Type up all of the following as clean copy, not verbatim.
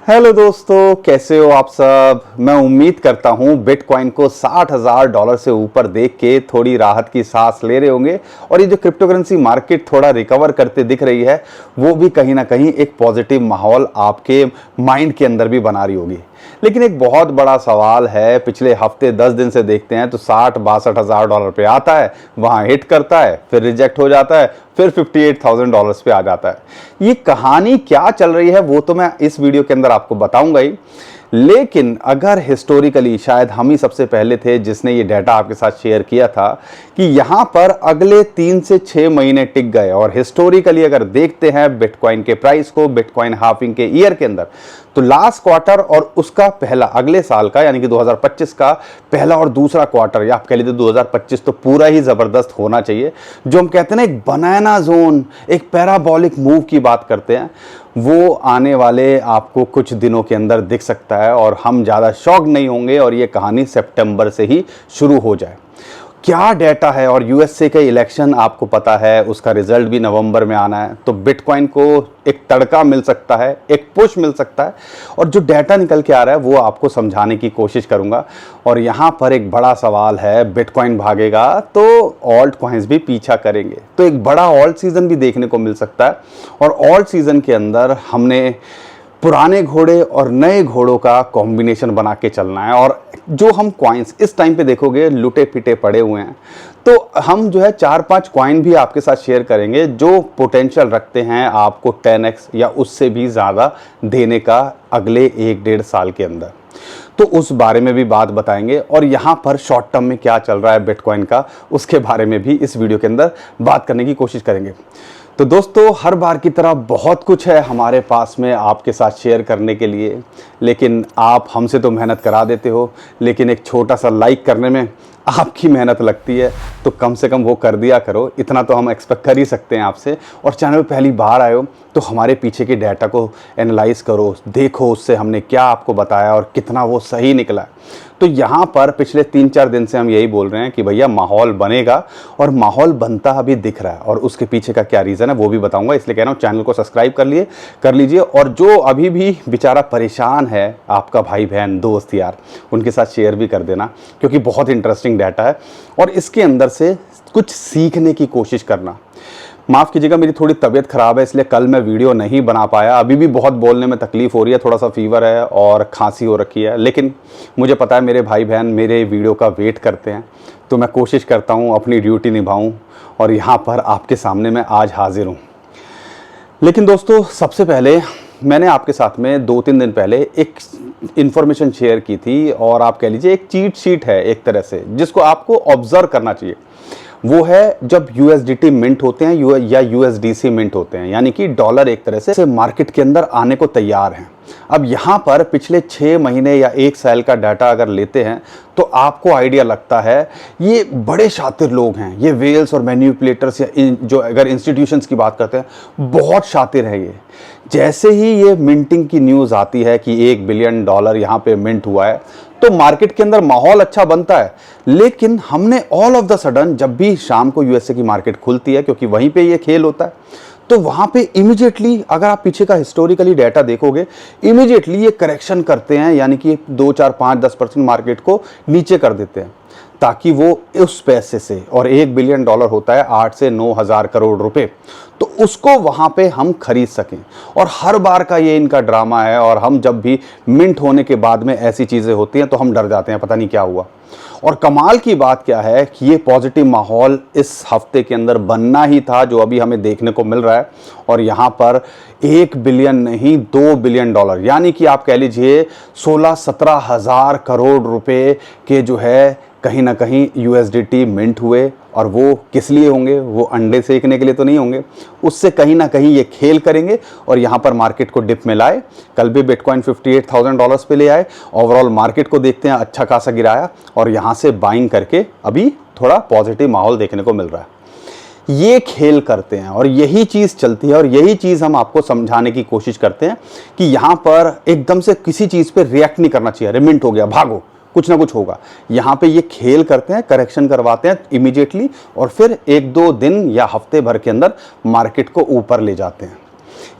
Hello दोस्तों, कैसे हो आप सब। मैं उम्मीद करता हूं बिटकॉइन को $60,000 से ऊपर देख के थोड़ी राहत की सांस ले रहे होंगे और ये जो क्रिप्टो करेंसी मार्केट थोड़ा रिकवर करते दिख रही है वो भी कहीं ना कहीं एक पॉजिटिव माहौल आपके माइंड के अंदर भी बना रही होगी। लेकिन एक बहुत बड़ा सवाल है, पिछले हफ्ते 10 दिन से देखते हैं तो $60-62,000 पे आता है, वहां हिट करता है, फिर रिजेक्ट हो जाता है, फिर $58,000 पे आ जाता है। ये कहानी क्या चल रही है वो तो मैं इस वीडियो के अंदर आपको बताऊंगा ही, लेकिन अगर हिस्टोरिकली शायद हम ही सबसे पहले थे जिसने ये डाटा आपके साथ शेयर किया था कि यहां पर अगले 3 से 6 महीने टिक गए। और हिस्टोरिकली अगर देखते हैं बिटकॉइन के प्राइस को बिटकॉइन हाफिंग के ईयर के अंदर, तो लास्ट क्वार्टर और उसका पहला अगले साल का यानी कि 2025 का पहला और दूसरा क्वार्टर, या आप कह लीजिए 2025 तो पूरा ही जबरदस्त होना चाहिए। जो हम कहते हैं ना एक बनाना जोन, एक पैराबोलिक मूव की बात करते हैं, वो आने वाले आपको कुछ दिनों के अंदर दिख सकता है और हम ज़्यादा शॉक नहीं होंगे और ये कहानी सितंबर से ही शुरू हो जाए। क्या डेटा है, और यूएसए के इलेक्शन आपको पता है, उसका रिजल्ट भी नवंबर में आना है, तो बिटकॉइन को एक तड़का मिल सकता है, एक पुश मिल सकता है। और जो डेटा निकल के आ रहा है वो आपको समझाने की कोशिश करूंगा। और यहाँ पर एक बड़ा सवाल है, बिटकॉइन भागेगा तो ऑल्ट कॉइन्स भी पीछा करेंगे, तो एक बड़ा ऑल्ट सीजन भी देखने को मिल सकता है। और ऑल्ट सीजन के अंदर हमने पुराने घोड़े और नए घोड़ों का कॉम्बिनेशन बना के चलना है। और जो हम कॉइन्स इस टाइम पे देखोगे लुटे पिटे पड़े हुए हैं, तो हम जो है 4-5 कॉइन भी आपके साथ शेयर करेंगे जो पोटेंशियल रखते हैं आपको 10x या उससे भी ज़्यादा देने का अगले 1-1.5 साल के अंदर। तो उस बारे में भी बात बताएंगे और यहाँ पर शॉर्ट टर्म में क्या चल रहा है बिटकॉइन का, उसके बारे में भी इस वीडियो के अंदर बात करने की कोशिश करेंगे। तो दोस्तों, हर बार की तरह बहुत कुछ है हमारे पास में आपके साथ शेयर करने के लिए, लेकिन आप हमसे तो मेहनत करा देते हो, लेकिन एक छोटा सा लाइक करने में आपकी मेहनत लगती है, तो कम से कम वो कर दिया करो। इतना तो हम एक्सपेक्ट कर ही सकते हैं आपसे। और चैनल पे पहली बार आए हो तो हमारे पीछे के डाटा को एनालाइज करो, देखो उससे हमने क्या आपको बताया और कितना वो सही निकला। तो यहाँ पर पिछले 3-4 दिन से हम यही बोल रहे हैं कि भैया माहौल बनेगा, और माहौल बनता अभी दिख रहा है, और उसके पीछे का क्या रीज़न है वो भी बताऊंगा। इसलिए कह रहा हूँ चैनल को सब्सक्राइब कर लीजिए। और जो अभी भी बेचारा परेशान है, आपका भाई बहन दोस्त यार, उनके साथ शेयर भी कर देना, क्योंकि बहुत इंटरेस्टिंग डाटा है और इसके अंदर से कुछ सीखने की कोशिश करना। माफ़ कीजिएगा, मेरी थोड़ी तबीयत ख़राब है, इसलिए कल मैं वीडियो नहीं बना पाया। अभी भी बहुत बोलने में तकलीफ़ हो रही है, थोड़ा सा फीवर है और खांसी हो रखी है, लेकिन मुझे पता है मेरे भाई बहन मेरे वीडियो का वेट करते हैं, तो मैं कोशिश करता हूँ अपनी ड्यूटी निभाऊँ और यहाँ पर आपके सामने मैं आज हाजिर हूँ। लेकिन दोस्तों, सबसे पहले मैंने आपके साथ में 2-3 दिन पहले एक इन्फॉर्मेशन शेयर की थी, और आप कह लीजिए एक चीट शीट है एक तरह से, जिसको आपको ऑब्जर्व करना चाहिए। वो है जब USDT मिंट होते हैं या USDC मिंट होते हैं, यानी कि डॉलर एक तरह से मार्केट के अंदर आने को तैयार हैं। अब यहाँ पर पिछले 6 महीने या 1 साल का डाटा अगर लेते हैं तो आपको आइडिया लगता है ये बड़े शातिर लोग हैं, ये वेल्स और मैनिपुलेटर्स, या जो अगर इंस्टीट्यूशंस की बात करते हैं, बहुत शातिर है ये। जैसे ही ये मिंटिंग की न्यूज़ आती है कि $1 बिलियन यहाँ पे मिंट हुआ है, तो मार्केट के अंदर माहौल अच्छा बनता है। लेकिन हमने ऑल ऑफ द सडन, जब भी शाम को यूएसए की मार्केट खुलती है, क्योंकि वहीं पे ये खेल होता है, तो वहां पे इमीडिएटली अगर आप पीछे का हिस्टोरिकली डाटा देखोगे, इमीडिएटली ये करेक्शन करते हैं, यानी कि 2, 4, 5, 10% मार्केट को नीचे कर देते हैं, ताकि वो उस पैसे से, और $1 बिलियन होता है 8 से 9 हज़ार करोड़ रुपए, तो उसको वहां पे हम खरीद सकें। और हर बार का ये इनका ड्रामा है, और हम जब भी मिंट होने के बाद में ऐसी चीज़ें होती हैं तो हम डर जाते हैं, पता नहीं क्या हुआ। और कमाल की बात क्या है कि ये पॉजिटिव माहौल इस हफ्ते के अंदर बनना ही था, जो अभी हमें देखने को मिल रहा है। और यहाँ पर 1 बिलियन नहीं, $2 बिलियन, यानी कि आप कह लीजिए 16-17 हज़ार करोड़ रुपए के जो है कहीं ना कहीं USDT मिंट हुए। और वो किस लिए होंगे? वो अंडे सेकने के लिए तो नहीं होंगे, उससे कहीं ना कहीं ये खेल करेंगे और यहाँ पर मार्केट को डिप में लाए। कल भी बिटकॉइन $58,000 पे ले आए। ओवरऑल मार्केट को देखते हैं, अच्छा खासा गिराया और यहाँ से बाइंग करके अभी थोड़ा पॉजिटिव माहौल देखने को मिल रहा है। ये खेल करते हैं और यही चीज़ चलती है, और यही चीज़ हम आपको समझाने की कोशिश करते हैं कि यहाँ पर एकदम से किसी चीज़ पे रिएक्ट नहीं करना चाहिए। रिमिंट हो गया, भागो, कुछ ना कुछ होगा। यहाँ पे ये खेल करते हैं, करेक्शन करवाते हैं इमीडिएटली, और फिर 1-2 दिन या हफ्ते भर के अंदर मार्केट को ऊपर ले जाते हैं।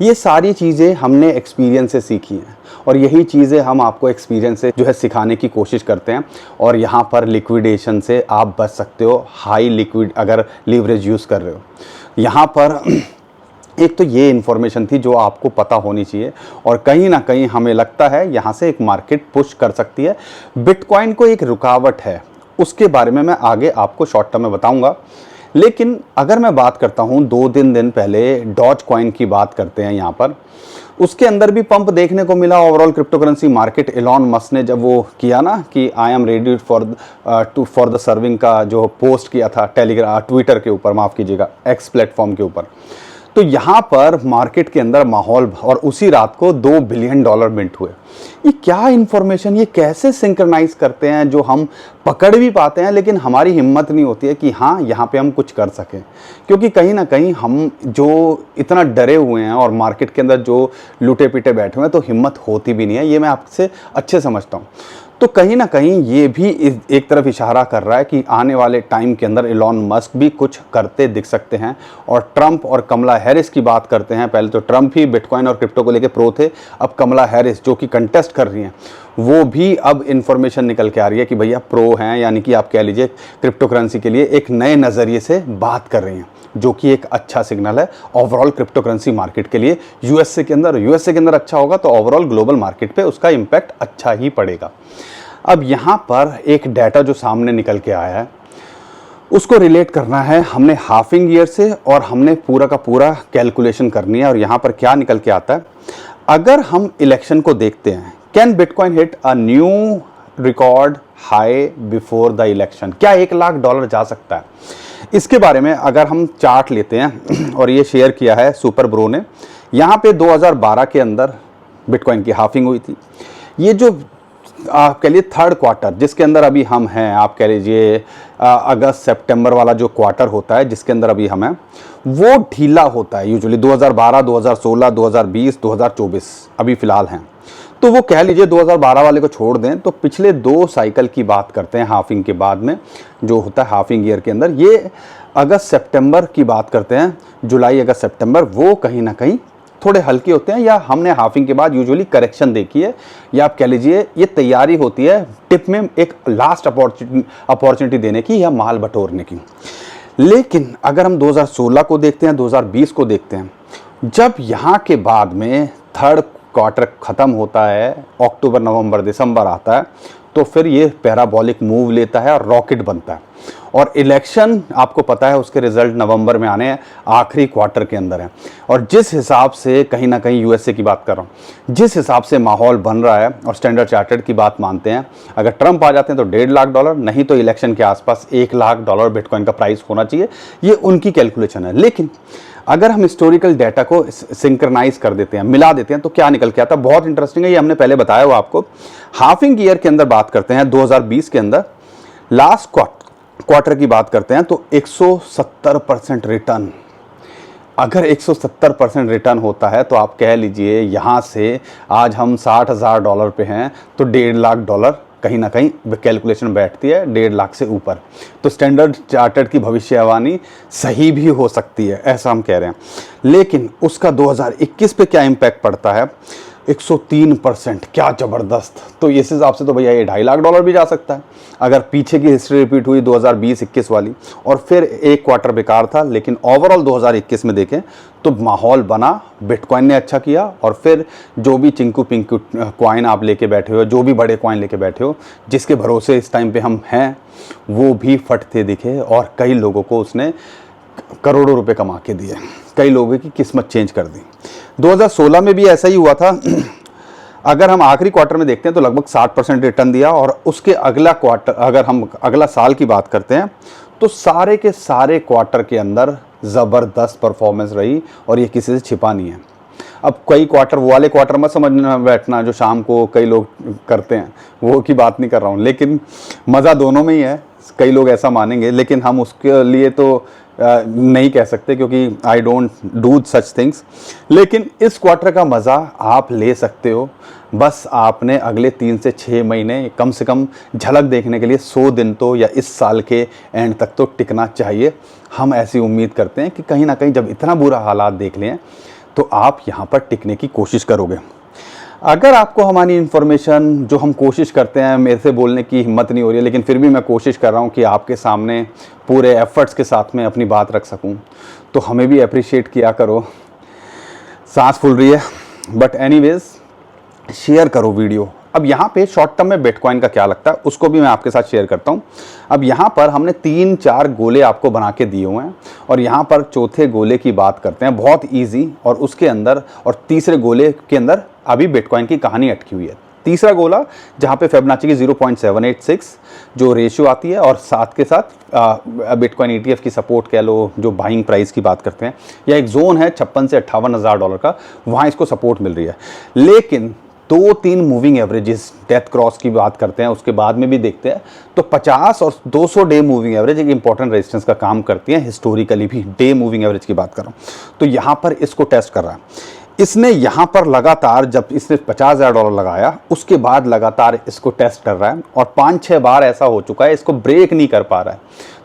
ये सारी चीज़ें हमने एक्सपीरियंस से सीखी हैं और यही चीज़ें हम आपको एक्सपीरियंस से जो है सिखाने की कोशिश करते हैं। और यहाँ पर लिक्विडेशन से आप बच सकते हो, हाई लिक्विड अगर लीवरेज यूज़ कर रहे हो। यहाँ पर एक तो ये इन्फॉर्मेशन थी जो आपको पता होनी चाहिए और कहीं ना कहीं हमें लगता है यहाँ से एक मार्केट पुश कर सकती है। बिटकॉइन को एक रुकावट है, उसके बारे में मैं आगे आपको शॉर्ट टर्म में बताऊंगा। लेकिन अगर मैं बात करता हूँ 2-3 दिन पहले डॉज कॉइन की बात करते हैं यहाँ पर, उसके अंदर भी पंप देखने को मिला overall crypto currency market. Elon Musk ने जब वो किया ना कि I am ready for the serving का जो पोस्ट किया था ट्विटर के ऊपर, माफ़ कीजिएगा, एक्स प्लेटफॉर्म के ऊपर, तो यहाँ पर मार्केट के अंदर माहौल, और उसी रात को $2 बिलियन मिंट हुए। ये क्या इन्फॉर्मेशन, ये कैसे सिंक्रनाइज करते हैं जो हम पकड़ भी पाते हैं लेकिन हमारी हिम्मत नहीं होती है कि हाँ यहाँ पे हम कुछ कर सकें, क्योंकि कहीं ना कहीं हम जो इतना डरे हुए हैं और मार्केट के अंदर जो लुटे पिटे बैठे हुए हैं तो हिम्मत होती भी नहीं है। ये मैं आपसे अच्छे समझता हूँ। तो कहीं ना कहीं ये भी एक तरफ इशारा कर रहा है कि आने वाले टाइम के अंदर एलॉन मस्क भी कुछ करते दिख सकते हैं। और ट्रंप और कमला हैरिस की बात करते हैं, पहले तो ट्रंप ही बिटकॉइन और क्रिप्टो को लेके प्रो थे, अब कमला हैरिस जो कि कंटेस्ट कर रही हैं वो भी अब इन्फॉर्मेशन निकल के आ रही है कि भैया प्रो हैं, यानी कि आप कह लीजिए क्रिप्टो करेंसी के लिए एक नए नज़रिए से बात कर रही हैं, जो कि एक अच्छा सिग्नल है ओवरऑल क्रिप्टो करेंसी मार्केट के लिए। यूएसए के अंदर अच्छा होगा तो ओवरऑल ग्लोबल मार्केट पे उसका इम्पैक्ट अच्छा ही पड़ेगा। अब यहाँ पर एक डाटा जो सामने निकल के आया है उसको रिलेट करना है हमने हाफिंग ईयर से, और हमने पूरा का पूरा कैलकुलेशन करनी है। और यहाँ पर क्या निकल के आता है, अगर हम इलेक्शन को देखते हैं, can bitcoin hit a new record high before the election, क्या $1 लाख जा सकता है? इसके बारे में अगर हम चार्ट लेते हैं, और ये शेयर किया है सुपर ब्रो ने, यहाँ पे 2012 के अंदर बिटकॉइन की हाफिंग हुई थी। ये जो आप कह लीजिए थर्ड क्वार्टर जिसके अंदर अभी हम हैं, आप कह लीजिए अगस्त सितंबर वाला जो क्वार्टर होता है जिसके अंदर अभी हम हैं, वो ढीला होता है यूजुअली। 2012, 2016, 2020, 2024 अभी फ़िलहाल हैं। तो वो कह लीजिए 2012 वाले को छोड़ दें तो पिछले 2 साइकिल की बात करते हैं हाफिंग के बाद में जो होता है हाफिंग ईयर के अंदर, ये अगस्त सितंबर की बात करते हैं, जुलाई अगस्त सितंबर, वो कहीं ना कहीं थोड़े हल्के होते हैं, या हमने हाफिंग के बाद यूजुअली करेक्शन देखी है, या आप कह लीजिए ये तैयारी होती है टिप में एक लास्ट अपॉर्चुनिटी देने की या माल बटोरने की। लेकिन अगर हम 2016 को देखते हैं, 2020 को देखते हैं, जब यहाँ के बाद में थर्ड क्वार्टर ख़त्म होता है, अक्टूबर, नवंबर, दिसंबर आता है, तो फिर ये पैराबोलिक मूव लेता है और रॉकेट बनता है। और इलेक्शन आपको पता है उसके रिजल्ट नवंबर में आने हैं, आखिरी क्वार्टर के अंदर है। और जिस हिसाब से कहीं ना कहीं यूएसए की बात कर रहा हूँ, जिस हिसाब से माहौल बन रहा है और स्टैंडर्ड चार्टर्ड की बात मानते हैं, अगर ट्रंप आ जाते हैं तो $1.5 लाख, नहीं तो इलेक्शन के आसपास $1 लाख बिटकॉइन का प्राइस होना चाहिए। ये उनकी कैलकुलेशन है। लेकिन अगर हम हिस्टोरिकल डाटा को सिंक्रनाइज कर देते हैं, मिला देते हैं, तो क्या निकल के आता है, बहुत इंटरेस्टिंग है। ये हमने पहले बताया हुआ आपको। हाफिंग ईयर के अंदर बात करते हैं 2020 के अंदर, लास्ट क्वार्टर की बात करते हैं तो 170% रिटर्न। अगर 170% रिटर्न होता है तो आप कह लीजिए यहाँ से आज हम $60,000 पे हैं तो $1.5 लाख कहीं ना कहीं कैलकुलेशन बैठती है 1.5 लाख से ऊपर। तो स्टैंडर्ड चार्टर्ड की भविष्यवाणी सही भी हो सकती है, ऐसा हम कह रहे हैं। लेकिन उसका 2021 पे क्या इम्पैक्ट पड़ता है, 103%, क्या ज़बरदस्त। तो इस हिसाब से तो भैया ये $2.5 लाख भी जा सकता है अगर पीछे की हिस्ट्री रिपीट हुई 2020-21 वाली। और फिर एक क्वार्टर बेकार था, लेकिन ओवरऑल 2021 में देखें तो माहौल बना, बिटकॉइन ने अच्छा किया। और फिर जो भी चिंकू पिंकू कॉइन आप लेके बैठे हो, जो भी बड़े कॉइन लेके बैठे हो, जिसके भरोसे इस टाइम पे हम हैं, वो भी फटते दिखे और कई लोगों को उसने करोड़ों रुपए कमा के दिए, कई लोगों की किस्मत चेंज कर दी। 2016 में भी ऐसा ही हुआ था। अगर हम आखिरी क्वार्टर में देखते हैं तो लगभग 60% रिटर्न दिया। और उसके अगला क्वार्टर, अगर हम अगला साल की बात करते हैं तो सारे के सारे क्वार्टर के अंदर ज़बरदस्त परफॉर्मेंस रही और ये किसी से छिपा नहीं है। अब कई क्वार्टर, वो वाले क्वार्टर मत समझना बैठना जो शाम को कई लोग करते हैं, वो की बात नहीं कर रहा हूँ, लेकिन मज़ा दोनों में ही है। कई लोग ऐसा मानेंगे, लेकिन हम उसके लिए तो नहीं कह सकते क्योंकि I don't do such things. लेकिन इस क्वार्टर का मज़ा आप ले सकते हो। बस आपने अगले 3 से 6 महीने कम से कम झलक देखने के लिए 100 दिन तो, या इस साल के एंड तक तो टिकना चाहिए। हम ऐसी उम्मीद करते हैं कि कहीं ना कहीं जब इतना बुरा हालात देख लें तो आप यहाँ पर टिकने की कोशिश करोगे। अगर आपको हमारी इन्फॉर्मेशन जो हम कोशिश करते हैं, मेरे से बोलने की हिम्मत नहीं हो रही है लेकिन फिर भी मैं कोशिश कर रहा हूँ कि आपके सामने पूरे एफर्ट्स के साथ में अपनी बात रख सकूँ, तो हमें भी अप्रिशिएट किया करो। सांस फूल रही है, बट एनीवेज शेयर करो वीडियो। अब यहाँ पे शॉर्ट टर्म में बिटकॉइन का क्या लगता है उसको भी मैं आपके साथ शेयर करता हूँ। अब यहाँ पर हमने 3-4 गोले आपको बना के दिए हुए हैं और यहाँ पर चौथे गोले की बात करते हैं, बहुत इजी, और उसके अंदर और तीसरे गोले के अंदर अभी बिटकॉइन की कहानी अटकी हुई है। तीसरा गोला जहाँ पे फिबोनाची की 0.786 जो रेशियो आती है और साथ के साथ बिटकॉइन ETF की सपोर्ट कह लो, जो बाइंग प्राइस की बात करते हैं, या एक जोन है 56 से 58 हज़ार डॉलर का, वहाँ इसको सपोर्ट मिल रही है। लेकिन 2-3 मूविंग एवरेजेस डेथ क्रॉस की बात करते हैं, उसके बाद में भी देखते हैं, तो 50 और 200 डे मूविंग एवरेज एक इंपॉर्टेंट रेजिस्टेंस का काम करती है हिस्टोरिकली भी। डे मूविंग एवरेज की बात कर रहा हूँ, तो यहाँ पर इसको टेस्ट कर रहा है। इसने यहाँ पर लगातार, जब इसने 50,000 डॉलर लगाया उसके बाद लगातार इसको टेस्ट कर रहा है और 5-6 बार ऐसा हो चुका है, इसको ब्रेक नहीं कर पा रहा है।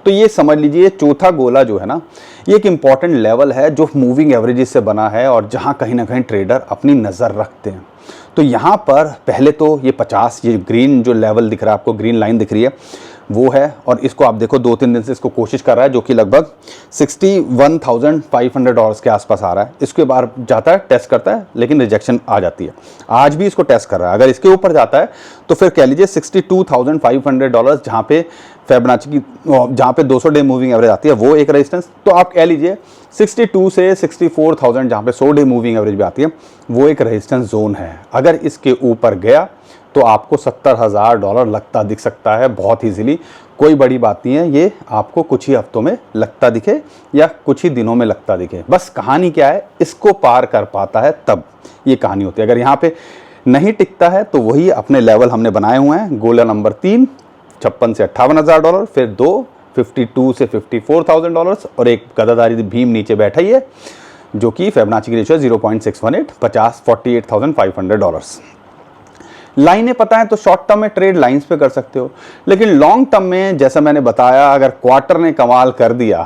तो ये समझ लीजिए चौथा गोला जो है ना, ये एक इंपॉर्टेंट लेवल है जो मूविंग एवरेजेस से बना है और जहाँ कहीं ना कहीं ट्रेडर अपनी नज़र रखते हैं। तो यहाँ पर पहले तो ये 50, ये ग्रीन जो लेवल दिख रहा है आपको, ग्रीन लाइन दिख रही है, वो है, और इसको आप देखो 2-3 दिन से इसको कोशिश कर रहा है, जो कि लगभग 61,500 डॉलर्स के आसपास आ रहा है। इसके बार जाता है, टेस्ट करता है, लेकिन रिजेक्शन आ जाती है। आज भी इसको टेस्ट कर रहा है। अगर इसके ऊपर जाता है तो फिर कह लीजिए 62,500 डॉलर्स, जहाँ पे फिबोनाची की, जहाँ पे 200 डे मूविंग एवरेज आती है, वो एक रेजिस्टेंस। तो आप कह लीजिए 62 से 64,000, जहाँ पे 100 डे मूविंग एवरेज भी आती है, वो एक रेजिस्टेंस जोन है। अगर इसके ऊपर गया तो आपको 70,000 डॉलर लगता दिख सकता है बहुत ईजिली। कोई बड़ी बात नहीं है, ये आपको कुछ ही हफ्तों में लगता दिखे या कुछ ही दिनों में लगता दिखे। बस कहानी क्या है, इसको पार कर पाता है तब ये कहानी होती है। अगर यहाँ पे नहीं टिकता है तो वही अपने लेवल हमने बनाए हुए हैं। गोला नंबर 3 56 से 58,000 डॉलर, फिर 2 52 से 54,000 डॉलर्स, और एक गदाधारी भीम नीचे बैठा ही है जो कि फिबोनाची की रेशियो 0.618, 48,500 डॉलर्स। लाइनें पता है तो शॉर्ट टर्म में ट्रेड लाइंस पे कर सकते हो, लेकिन लॉन्ग टर्म में जैसा मैंने बताया, अगर क्वार्टर ने कमाल कर दिया,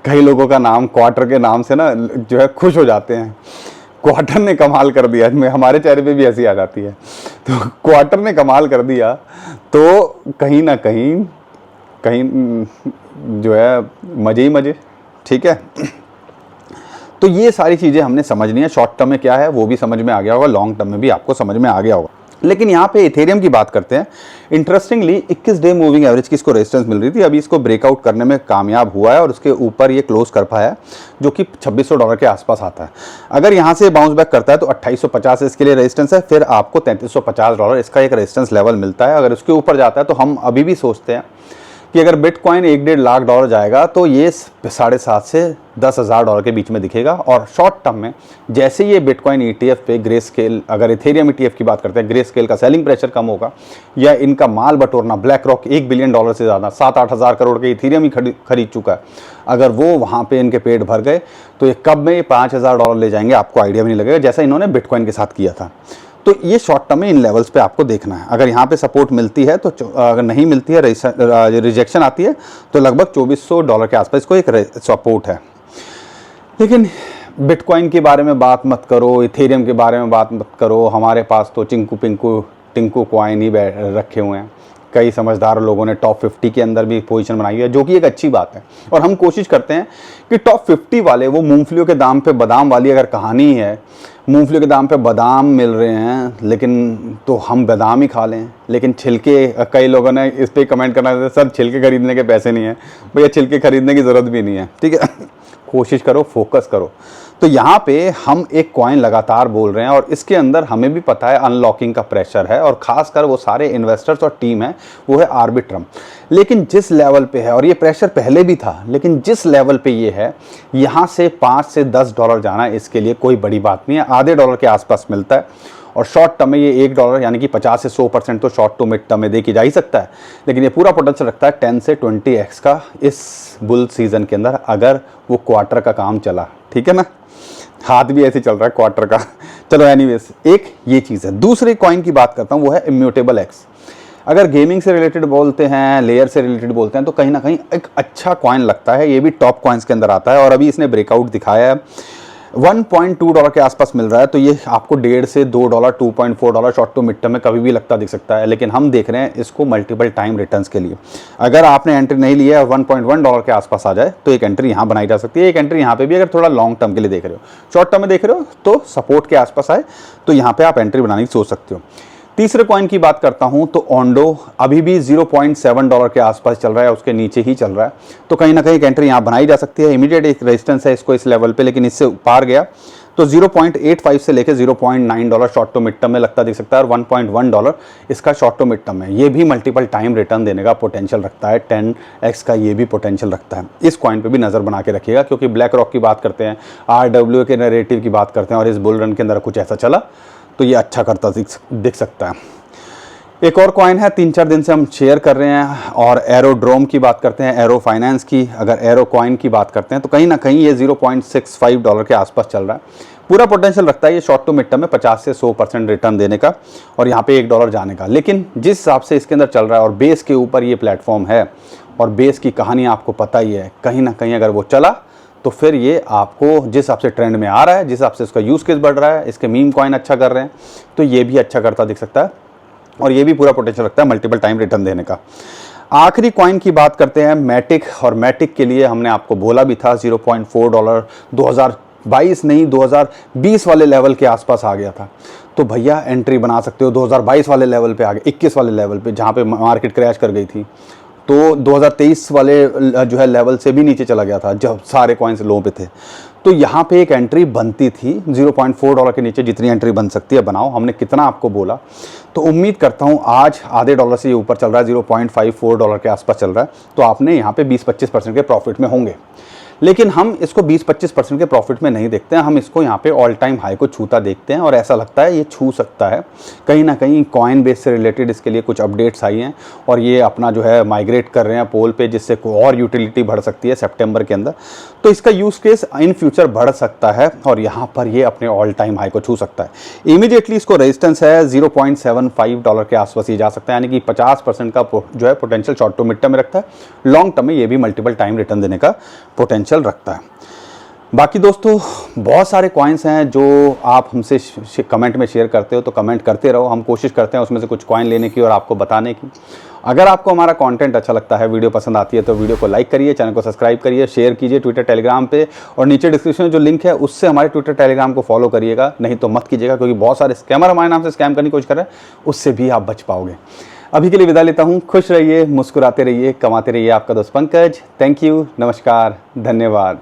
कई लोगों का नाम क्वार्टर के नाम से ना जो है खुश हो जाते हैं, क्वार्टर ने कमाल कर दिया, हमारे चेहरे पे भी हंसी आ जाती है। तो क्वार्टर ने कमाल कर दिया तो कहीं ना कहीं जो है मजे ही मजे, ठीक है। तो ये सारी चीज़ें हमने समझनी है। शॉर्ट टर्म में क्या है वो भी समझ में आ गया होगा, लॉन्ग टर्म में भी आपको समझ में आ गया होगा। लेकिन यहाँ पे इथेरियम की बात करते हैं। इंटरेस्टिंगली 21 डे मूविंग एवरेज की इसको रेजिस्टेंस मिल रही थी, अभी इसको ब्रेकआउट करने में कामयाब हुआ है और उसके ऊपर ये क्लोज कर पाया है, जो कि 2600 डॉलर के आसपास आता है। अगर यहाँ से बाउंस बैक करता है तो 2850 इसके लिए रेजिस्टेंस है, फिर आपको 3350 डॉलर इसका एक रेजिस्टेंस लेवल मिलता है। अगर उसके ऊपर जाता है तो हम अभी भी सोचते हैं कि अगर बिटकॉइन 1-1.5 लाख डॉलर जाएगा तो ये 7.5 से 10,000 डॉलर के बीच में दिखेगा। और शॉर्ट टर्म में जैसे ये बिटकॉइन ETF पे ग्रे स्केल, अगर इथेरियम ETF की बात करते हैं, ग्रे स्केल का सेलिंग प्रेशर कम होगा या इनका माल बटोरना, ब्लैक रॉक $1 बिलियन से ज़्यादा 7-8 हज़ार करोड़ के इथेरियम ही खरीद चुका है, अगर वो वहाँ पे इनके पेट भर गए तो ये कब में 5,000 डॉलर ले जाएंगे आपको आइडिया भी नहीं लगेगा, जैसा इन्होंने बिटकॉइन के साथ किया था। तो ये शॉर्ट टर्म में इन लेवल्स पे आपको देखना है। अगर यहाँ पे सपोर्ट मिलती है तो, अगर नहीं मिलती है, रिजेक्शन आती है, तो लगभग 2400 डॉलर के आसपास इसको एक सपोर्ट है। लेकिन बिटकॉइन के बारे में बात मत करो, इथेरियम के बारे में बात मत करो, हमारे पास तो टिंकू कॉइन ही रखे हुए हैं। कई समझदार लोगों ने टॉप 50 के अंदर भी पोजीशन बनाई है, जो कि एक अच्छी बात है। और हम कोशिश करते हैं कि टॉप 50 वाले, वो मूंगफलियों के दाम पे बादाम वाली अगर कहानी है, मूंगफलियों के दाम पे बादाम मिल रहे हैं लेकिन तो हम बादाम ही खा लें, लेकिन छिलके, कई लोगों ने इस पर कमेंट करना, सर छिलके खरीदने के पैसे नहीं है। भैया छिलके खरीदने की ज़रूरत भी नहीं है, ठीक है। कोशिश करो, फोकस करो। तो यहाँ पे हम एक कॉइन लगातार बोल रहे हैं और इसके अंदर हमें भी पता है अनलॉकिंग का प्रेशर है, और खासकर वो सारे इन्वेस्टर्स और टीम है, वो है आर्बिट्रम। लेकिन जिस लेवल पे है, और ये प्रेशर पहले भी था, लेकिन जिस लेवल पे ये है, यहाँ से 5 से 10 डॉलर जाना इसके लिए कोई बड़ी बात नहीं है, आधे डॉलर के आसपास मिलता है। और शॉर्ट टर्म में ये $1 यानी कि 50 से 100% तो शॉर्ट टू मिड टर्म में देखी जा ही सकता है, लेकिन ये पूरा पोटेंशियल रखता है 10 से 20x का इस बुल सीजन के अंदर, अगर वो क्वार्टर का काम चला, ठीक है ना। हाथ भी ऐसे चल रहा है क्वार्टर का। चलो एनीवेज, एक ये चीज़ है। दूसरे कॉइन की बात करता हूँ, वो है इम्यूटेबल एक्स। अगर गेमिंग से रिलेटेड बोलते हैं, लेयर से रिलेटेड बोलते हैं, तो कहीं ना कहीं एक अच्छा कॉइन लगता है। ये भी टॉप कॉइन्स के अंदर आता है और अभी इसने ब्रेकआउट दिखाया है। $1.2 के आसपास मिल रहा है, तो ये आपको $1.5 से $2, $2.4 शॉर्ट टू मिड टर्म में कभी भी लगता दिख सकता है, लेकिन हम देख रहे हैं इसको मल्टीपल टाइम रिटर्न्स के लिए। अगर आपने एंट्री नहीं लिया है, $1.1 के आसपास आ जाए तो एक एंट्री यहाँ बनाई जा सकती है। एक एंट्री यहाँ पे भी, अगर थोड़ा लॉन्ग टर्म के लिए देख रहे हो, शॉर्ट टर्म में देख रहे हो तो सपोर्ट के आसपास आए तो यहाँ पे आप एंट्री बनाने की सोच सकते हो। तीसरे कॉइन की बात करता हूं तो ओंडो अभी भी $0.7 के आसपास चल रहा है, उसके नीचे ही चल रहा है, तो कहीं ना कहीं एक एंट्री यहां बनाई जा सकती है। इमीडिएट एक रेजिस्टेंस है इसको इस लेवल पे, लेकिन इससे पार गया तो 0.85 से लेकर $0.9 शॉर्ट टू मिड टर्म में लगता दिख सकता है, और $1.1 इसका शॉर्ट टू मिड टर्म है। ये भी मल्टीपल टाइम रिटर्न देने का पोटेंशियल रखता है, 10x का ये भी पोटेंशियल रखता है। इस कॉइन पे भी नज़र बना के रखिएगा, क्योंकि ब्लैक रॉक की बात करते हैं, RWA के नैरेटिव की बात करते हैं, और इस बुल रन के अंदर कुछ ऐसा चला तो ये अच्छा करता दिख सकता है। एक और कॉइन है 3-4 दिन से हम शेयर कर रहे हैं, और एरोड्रोम की बात करते हैं, एरो फाइनेंस की। अगर एरो कॉइन की बात करते हैं तो कहीं ना कहीं ये $0.65 के आसपास चल रहा है। पूरा पोटेंशियल रखता है ये शॉर्ट टू मिड टर्म में 50 से 100% रिटर्न देने का, और यहाँ पे $1 जाने का। लेकिन जिस हिसाब से इसके अंदर चल रहा है और बेस के ऊपर ये प्लेटफॉर्म है, और बेस की कहानी आपको पता ही है, कहीं ना कहीं अगर वो चला तो फिर ये आपको जिस हिसाब से ट्रेंड में आ रहा है, जिस हिसाब से इसका यूज़ केस बढ़ रहा है, इसके मीम कॉइन अच्छा कर रहे हैं, तो ये भी अच्छा करता दिख सकता है, और ये भी पूरा पोटेंशियल रखता है मल्टीपल टाइम रिटर्न देने का। आखिरी कॉइन की बात करते हैं मैटिक, और मैटिक के लिए हमने आपको बोला भी था $0.4 2022 नहीं 2020 वाले लेवल के आसपास आ गया था, तो भैया एंट्री बना सकते हो 2022 वाले लेवल पे आ गए, 21 वाले लेवल पे जहाँ पे मार्केट क्रैश कर गई थी, तो 2023 वाले जो है लेवल से भी नीचे चला गया था जब सारे कॉइन्स लो पे थे। तो यहाँ पे एक एंट्री बनती थी $0.4 के नीचे, जितनी एंट्री बन सकती है बनाओ। हमने कितना आपको बोला, तो उम्मीद करता हूँ आज आधे डॉलर से ये ऊपर चल रहा है, $0.54 के आसपास चल रहा है, तो आपने यहाँ पे 20-25% के प्रॉफिट में होंगे। लेकिन हम इसको 20-25% के प्रॉफिट में नहीं देखते हैं, हम इसको यहाँ पे ऑल टाइम हाई को छूता देखते हैं, और ऐसा लगता है ये छू सकता है। कहीं ना कहीं कॉइन बेस से रिलेटेड इसके लिए कुछ अपडेट्स आई हैं, और ये अपना जो है माइग्रेट कर रहे हैं पोल पे, जिससे और यूटिलिटी बढ़ सकती है सितंबर के अंदर, तो इसका यूज़ केस इन फ्यूचर बढ़ सकता है, और यहाँ पर ये अपने ऑल टाइम हाई को छू सकता है। इमीडिएटली इसको रेजिस्टेंस है $0.75 के आसपास ही जा सकता है, यानी कि 50% का जो है potential short to mid term में रखता है। लॉन्ग टर्म में ये भी मल्टीपल टाइम रिटर्न देने का पोटेंशियल रखता है। बाकी दोस्तों बहुत सारे कॉइन्स हैं जो आप हमसे कमेंट में शेयर करते हो, तो कमेंट करते रहो, हम कोशिश करते हैं उसमें से कुछ कॉइन लेने की और आपको बताने की। अगर आपको हमारा कंटेंट अच्छा लगता है, वीडियो पसंद आती है, तो वीडियो को लाइक करिए, चैनल को सब्सक्राइब करिए, शेयर कीजिए ट्विटर टेलीग्राम पे, और नीचे डिस्क्रिप्शन में जो लिंक है उससे हमारे ट्विटर टेलीग्राम को फॉलो करिएगा, नहीं तो मत कीजिएगा, क्योंकि बहुत सारे स्कैमर हमारे नाम से स्कैम करने की कोशिश कर रहे हैं, उससे भी आप बच पाओगे। अभी के लिए विदा लेता हूँ, खुश रहिए, मुस्कुराते रहिए, कमाते रहिए। आपका दोस्त पंकज, थैंक यू, नमस्कार, धन्यवाद।